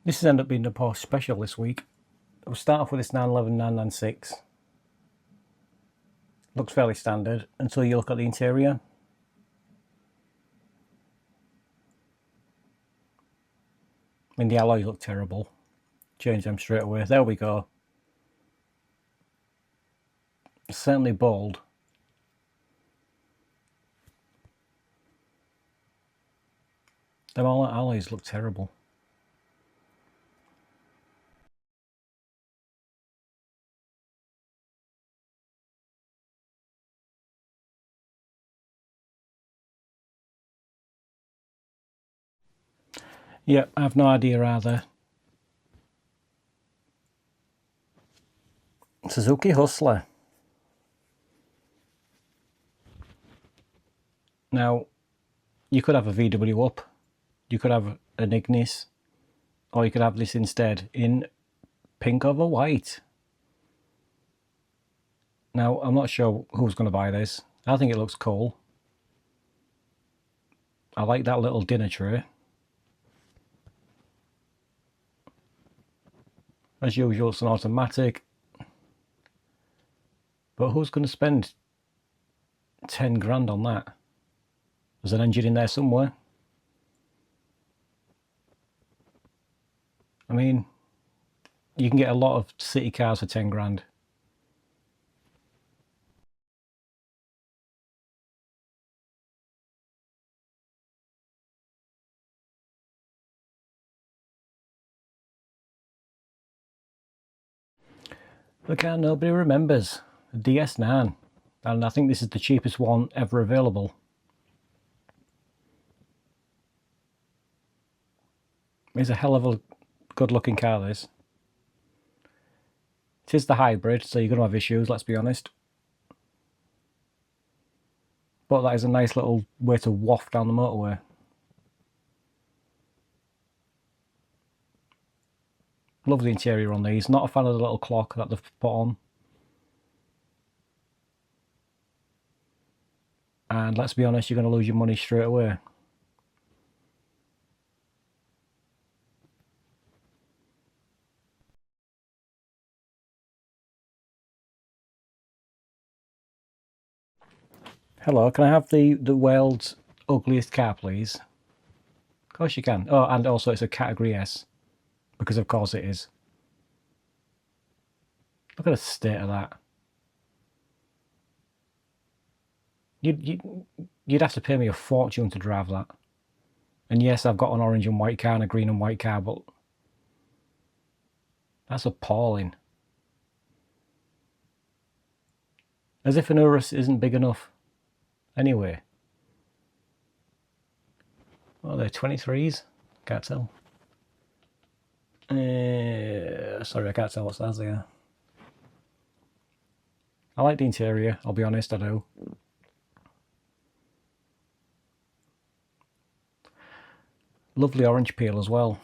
This has ended up being the Porsche special this week. We'll start off with this 911 996. Looks fairly standard until you look at the interior. I mean, the alloys look terrible. Change them straight away. There we go. Certainly bold. Them alloys look terrible. Yep, I have no idea either. Suzuki Hustler. Now, you could have a VW up, you could have an Ignis, or you could have this instead in pink over white. Now, I'm not sure who's going to buy this. I think it looks cool. I like that little dinner tray. As usual, it's an automatic. But who's going to spend 10 grand on that? There's an engine in there somewhere. I mean, you can get a lot of city cars for 10 grand. The car nobody remembers, the DS9. And I think this is the cheapest one ever available. It's a hell of a good looking car, this. It is the hybrid, so you're going to have issues, let's be honest. But that is a nice little way to waft down the motorway. Love the interior on these. Not a fan of the little clock that they've put on. And let's be honest, you're going to lose your money straight away. Hello, can I have the world's ugliest car, please? Of course you can. Oh, and also it's a category S. Because of course it is. Look at the state of that. You'd have to pay me a fortune to drive that. And yes, I've got an orange and white car and a green and white car, but that's appalling. As if an Urus isn't big enough. Anyway. Oh, they're 23s? Can't tell. Sorry, I can't tell what size they are. I like the interior, I'll be honest, I do. Lovely orange peel as well.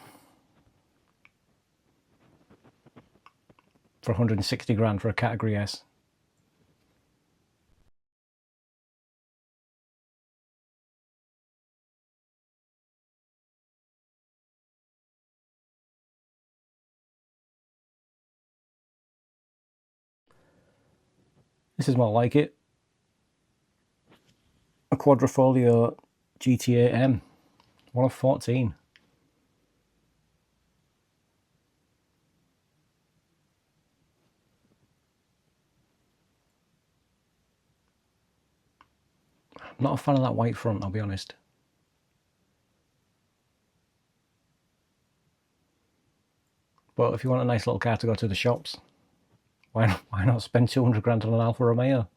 For 160 grand for a category S. This is more like it. A Quadrifoglio GTA M. One of 14. I'm not a fan of that white front, I'll be honest. But if you want a nice little car to go to the shops, why not spend 200 grand on an Alfa Romeo?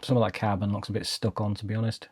Some of that carbon looks a bit stuck on, to be honest.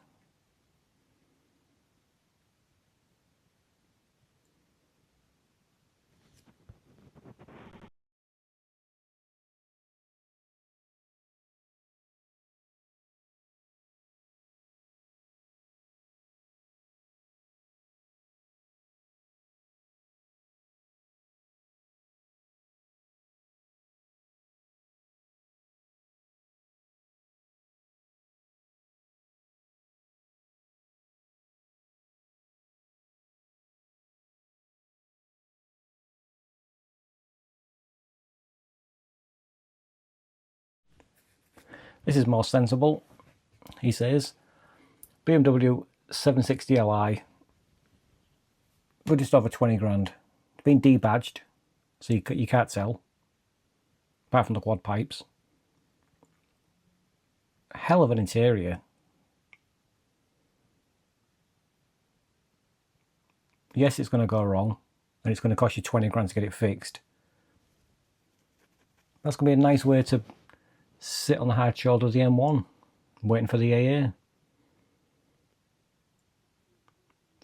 This is more sensible, he says. BMW 760 Li, for just over 20 grand. It's been debadged, so you can't sell, apart from the quad pipes. Hell of an interior. Yes, it's going to go wrong, and it's going to cost you 20 grand to get it fixed. That's going to be a nice way to sit on the hard shoulder of the M1, waiting for the AA.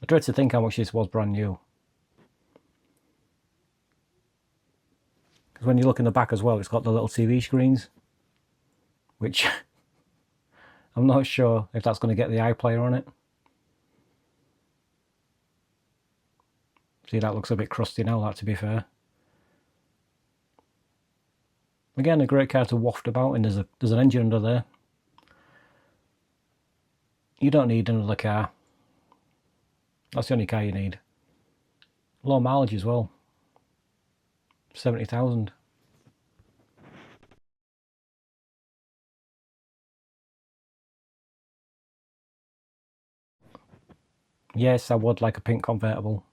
I dread to think how much this was brand new. Because when you look in the back as well, it's got the little TV screens, which I'm not sure if that's going to get the iPlayer on it. See, that looks a bit crusty now, that, to be fair. Again, a great car to waft about, and there's an engine under there. You don't need another car. That's the only car you need. Low mileage as well. 70,000. Yes, I would like a pink convertible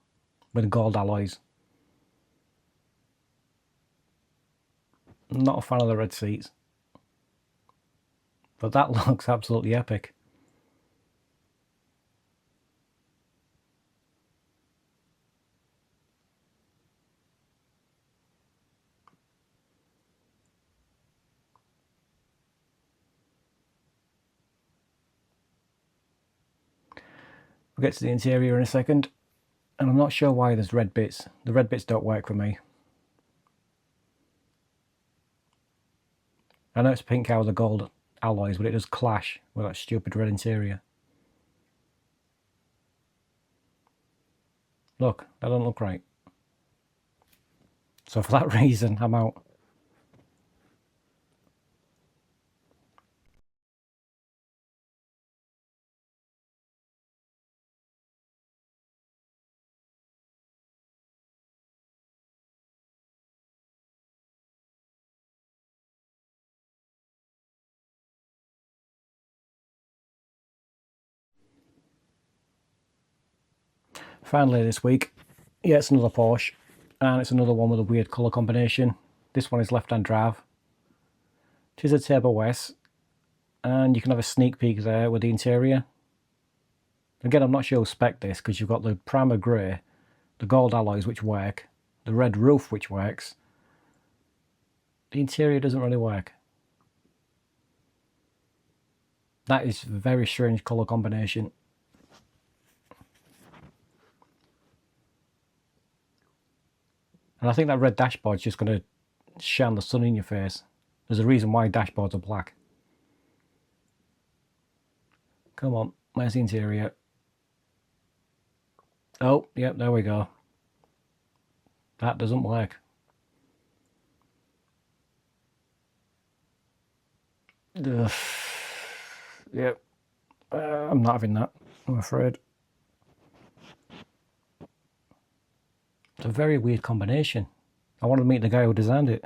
with gold alloys. Not a fan of the red seats, but that looks absolutely epic. We'll get to the interior in a second, and I'm not sure why there's red bits. The red bits don't work for me. I know it's a pink car with the gold alloys, but it does clash with that stupid red interior. Look, that don't look right. So for that reason, I'm out. Finally this week, yeah, it's another Porsche, and it's another one with a weird colour combination. This one is left-hand drive. It is a Turbo S, and you can have a sneak peek there with the interior. Again, I'm not sure who spec this, because you've got the primer grey, the gold alloys which work, the red roof which works. The interior doesn't really work. That is a very strange colour combination. And I think that red dashboard's just going to shine the sun in your face. There's a reason why dashboards are black. Come on, where's the interior? Oh, yep, there we go. That doesn't work. Ugh. Yep. I'm not having that, I'm afraid. It's a very weird combination. I want to meet the guy who designed it.